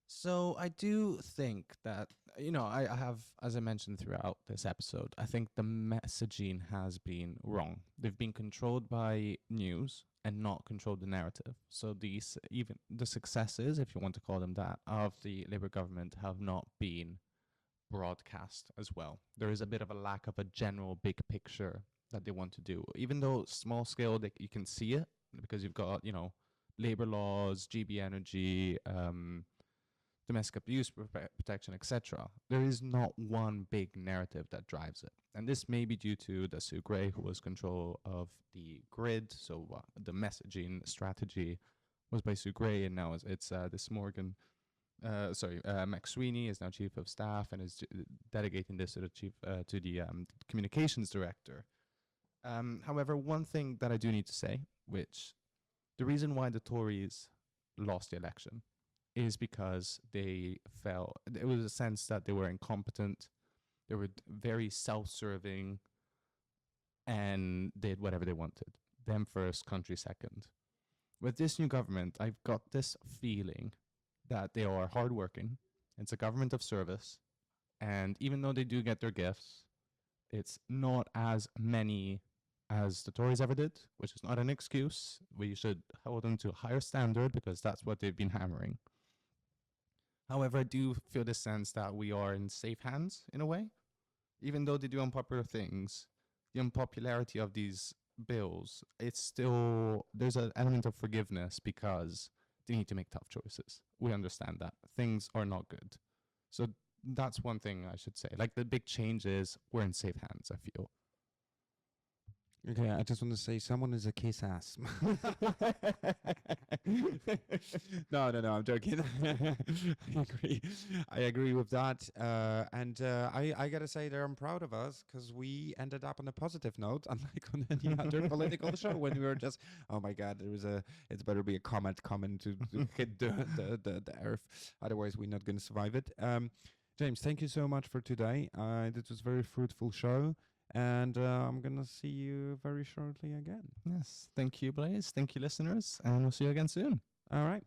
So I do think that, I have, as I mentioned throughout this episode, I think the messaging has been wrong. They've been controlled by news and not controlled the narrative. So these, even the successes, if you want to call them that, of the Labour government have not been broadcast as well. There is a bit of a lack of a general big picture that they want to do, even though small scale, you can see it because you've got, labor laws, GB energy, domestic abuse protection, etc. There is not one big narrative that drives it. And this may be due to the Sue Gray, who was control of the grid. So the messaging strategy was by Sue Gray, and now it's this Morgan. McSweeney is now chief of staff and is delegating this to the communications director. However, one thing that I do need to say, which the reason why the Tories lost the election is because they felt it was a sense that they were incompetent, they were very self-serving, and did whatever they wanted. Them first, country second. With this new government, I've got this feeling that they are hardworking. It's a government of service, and even though they do get their gifts, it's not as many as the Tories ever did, which is not an excuse. We should hold them to a higher standard because that's what they've been hammering. However, I do feel the sense that we are in safe hands in a way. Even though they do unpopular things, the unpopularity of these bills, it's still, there's an element of forgiveness because they need to make tough choices. We understand that. Things are not good. So that's one thing I should say. Like the big changes, we're in safe hands, I feel. Okay, I just want to say someone is a kiss ass. No, I'm joking. I agree with that. And I gotta say that I'm proud of us because we ended up on a positive note, unlike on any other political show when we were just, oh my God, it's better be a comet coming to hit the earth. Otherwise, we're not going to survive it. James, thank you so much for today. This was a very fruitful show. And I'm going to see you very shortly again. Yes. Thank you, Blaze. Thank you, listeners. And we'll see you again soon. All right.